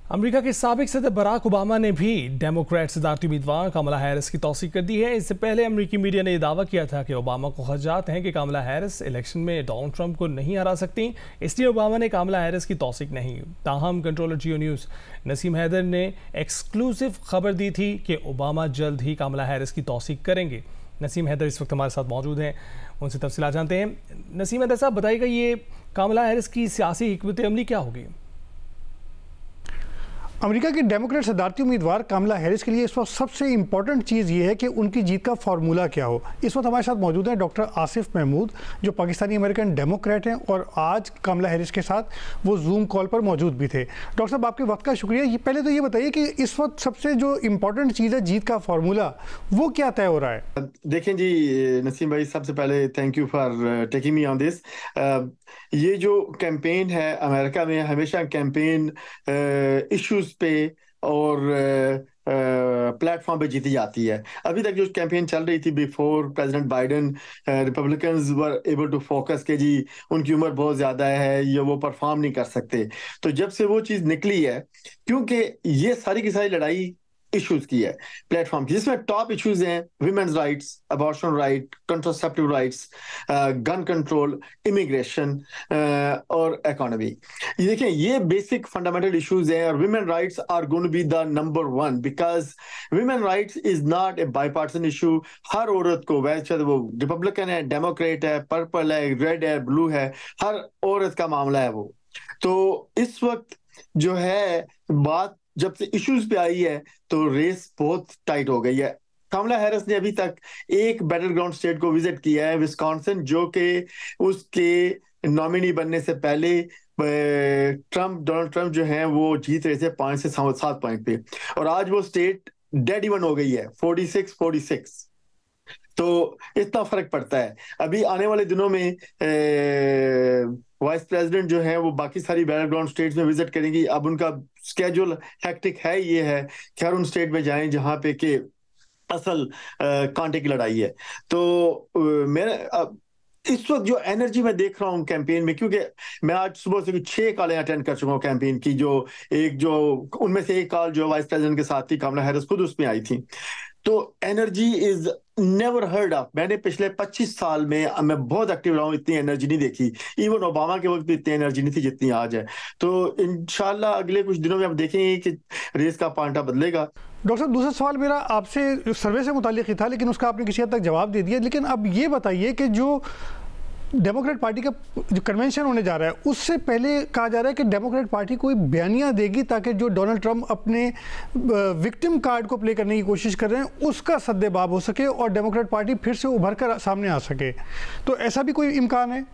America के साबिक सदर बराक ओबामा ने भी डेमोक्रेट सदारती उम्मीदवार कमला हैरिस की तौसीक कर दी है। इससे पहले अमेरिकी मीडिया ने यह दावा किया था कि ओबामा को खदशात हैं कि कमला हैरिस इलेक्शन में डोनाल्ड ट्रंप को नहीं हरा सकती, इसलिए ओबामा ने कमला हैरिस की तौसीक नहीं। ताहम कंट्रोलर जियो न्यूज़ नसीम हैदर ने एक्सक्लूसिव खबर दी थी कि ओबामा जल्द ही कमला हैरिस की तौसीक करेंगे। नसीम हैदर इस वक्त हमारे साथ मौजूद हैं, उनसे तफसीलात जानते हैं। नसीम हैदर साहब, बताइएगा ये कमला हैरिस की सियासी हिकमत अमली क्या होगी? अमेरिका के डेमोक्रेट सदारती उम्मीदवार कमला हैरिस के लिए इस वक्त सबसे इंपॉर्टेंट चीज़ ये है कि उनकी जीत का फार्मूला क्या हो। इस वक्त हमारे साथ मौजूद हैं डॉक्टर आसिफ महमूद, जो पाकिस्तानी अमेरिकन डेमोक्रेट हैं और आज कमला हैरिस के साथ वो जूम कॉल पर मौजूद भी थे। डॉक्टर साहब, आपके वक्त का शुक्रिया। ये पहले तो ये बताइए कि इस वक्त सबसे जो इम्पोर्टेंट चीज़ है जीत का फार्मूला, वो क्या तय हो रहा है? देखें जी नसीम भाई, सबसे पहले thank you for taking me on this. ये जो कैंपेन है अमेरिका में, हमेशा कैंपेन इश्यूज पे और प्लेटफॉर्म पे जीती जाती है। अभी तक जो कैंपेन चल रही थी before president Biden, Republicans were able to focus के जी उनकी उम्र बहुत ज्यादा है, ये वो परफॉर्म नहीं कर सकते। तो जब से वो चीज निकली है, क्योंकि ये सारी की सारी लड़ाई इश्यूज की है प्लेटफॉर्म की, जिसमें टॉप इश्यूज हैं women's rights, abortion right, contraceptive rights, gun control, immigration और इकोनॉमी। ये देखें, ये बेसिक फंडामेंटल इश्यूज हैं और women rights are going to be the number one, because women rights is not a bipartisan issue. हर औरत को, वैसे वो रिपब्लिकन है, डेमोक्रेट है, पर्पल है, रेड है, ब्लू है, हर औरत का मामला है वो। तो इस वक्त जो है बात जब से इश्यूज पे आई है तो रेस बहुत टाइट हो गई है। कमला हैरिस ने अभी तक एक बैटल ग्राउंड स्टेट को विजिट किया है, विस्कॉन्सिन, जो कि उसके नॉमिनी बनने से पहले डोनाल्ड ट्रंप जो है वो जीत रहे थे 5 से 7 पॉइंट पे, और आज वो स्टेट डेड इवन हो गई है 46-46। तो इतना फर्क पड़ता है। अभी आने वाले दिनों में वाइस प्रेसिडेंट जो है वो बाकी सारी बैटल ग्राउंड स्टेट्स में विजिट करेंगी। अब उनका स्केड्यूल हेक्टिक है, ये है कि हर उन स्टेट में जाएं जहां पे के असल कांटे की लड़ाई है। तो मेरा इस वक्त जो एनर्जी मैं देख रहा हूँ कैंपेन में, क्योंकि मैं आज सुबह से 6 कॉलें अटेंड कर चुका हूँ कैंपेन की, जो उनमें से एक कॉल जो वाइस प्रेसिडेंट के साथ थी, कमला हैरिस खुद उसमें आई थी। तो energy is never heard of. मैंने पिछले 25 साल में मैं बहुत एक्टिव रहा हूँ, इतनी एनर्जी नहीं देखी। इवन ओबामा के वक्त भी इतनी एनर्जी नहीं थी जितनी आज है। तो इंशाल्लाह अगले कुछ दिनों में हम देखेंगे कि रेस का पांटा बदलेगा। डॉक्टर साहब, दूसरा सवाल मेरा आपसे सर्वे से मुताल्लिक ही था, लेकिन उसका आपने किसी हद तक जवाब दे दिया। लेकिन अब ये बताइए कि जो डेमोक्रेट पार्टी का जो कन्वेंशन होने जा रहा है, उससे पहले कहा जा रहा है कि डेमोक्रेट पार्टी कोई बयानिया देगी ताकि जो डोनाल्ड ट्रंप अपने विक्टिम कार्ड को प्ले करने की कोशिश कर रहे हैं उसका सद्देबाब हो सके और डेमोक्रेट पार्टी फिर से उभर कर सामने आ सके। तो ऐसा भी कोई इम्कान है?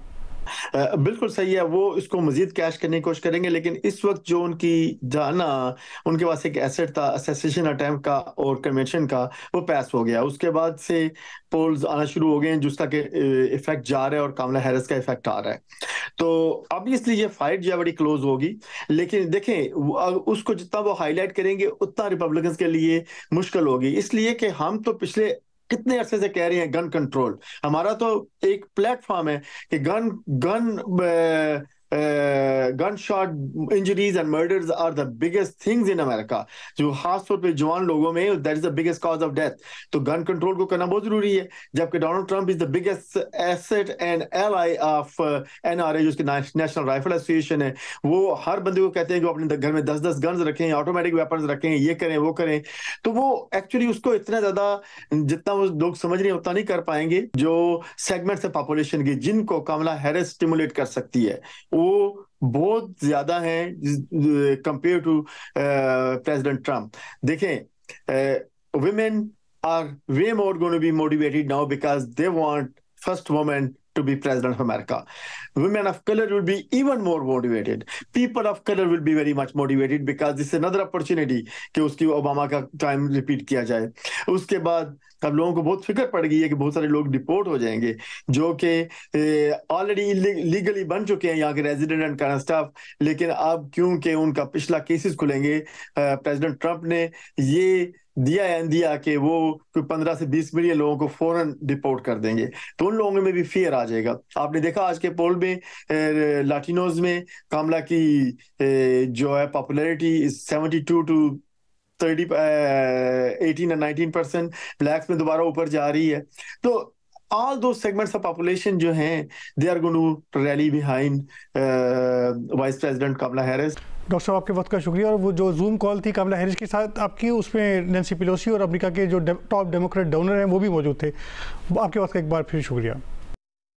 बिल्कुल सही है, वो इसको मजीद कैश करने की कोशिश करेंगे। लेकिन इस वक्त जो उनकी जाना, उनके पास एक एसेट था असैसिनेशन अटेम्प्ट का और कन्वेंशन का, वो पास हो गया। उसके बाद से पोल्स आना शुरू हो गए जिसका के इफेक्ट जा रहा है और कमला हैरिस का इफेक्ट आ रहा है। तो ऑब्वियसली ये फाइट जो है बड़ी क्लोज होगी। लेकिन देखें, उसको जितना वो हाईलाइट करेंगे उतना रिपब्लिकन्स के लिए मुश्किल होगी, इसलिए कि हम तो पिछले कितने अरसे से कह रहे हैं गन कंट्रोल। हमारा तो एक प्लेटफॉर्म है कि gun shot injuries and murders are the biggest things in America, जो खासतौर पे जवान लोगों में that is the biggest cause of death. तो गन कंट्रोल को करना बहुत जरूरी है, जबकि Donald Trump is the biggest asset and ally of NRA, जिसकी नेशनल राइफल एसोसिएशन है। वो हर बंदे को कहते हैं कि अपने घर में 10-10 गन्स रखें, ऑटोमेटिक वेपन्स रखें, ये करें वो करें। तो वो एक्चुअली उसको इतना ज्यादा जितना वो लोग समझ रहे हैं उतना नहीं कर पाएंगे। जो सेगमेंट्स है पॉपुलेशन की जिनको कमला हैरिस स्टिमुलेट कर सकती है वो बहुत ज्यादा हैं कंपेयर टू प्रेसिडेंट ट्रंप। देखें, women are way more going to be motivated now because they want first woman to be president of America. Women of color will be even more motivated. People of color will be very much motivated because this is another opportunity कि उसकी Obama का time repeat किया जाए। उसके बाद अब लोगों को बहुत फिक्र पड़ गई है कि बहुत सारे लोग डिपोर्ट हो जाएंगे जो कि ऑलरेडी लीगली बन चुके हैं यहाँ के रेजिडेंट एंड करंट स्टाफ। लेकिन अब क्योंकि उनका पिछला केसेस खुलेंगे, प्रेसिडेंट ट्रंप ने ये दिया कि वो कोई 15 से 20 मिलियन लोगों को फौरन डिपोर्ट कर देंगे, तो उन लोगों में भी फियर आ जाएगा। आपने देखा आज के पोल में लाटिनोज में कामला की जो है पॉपुलैरिटी 72 टू 18 और 19%, ब्लैक्स में दोबारा ऊपर जा रही है। तो all those segments of population जो हैं, they are going to rally behind vice president Kamala Harris. Doctor साहब आपके वक्त का शुक्रिया। और वो जो जूम कॉल थी कमला हैरिस के साथ आपकी, उसमें नैंसी पेलोसी और अमेरिका के जो टॉप डेमोक्रेट डोनर हैं वो भी मौजूद थे। आपके वक्त का एक बार फिर शुक्रिया।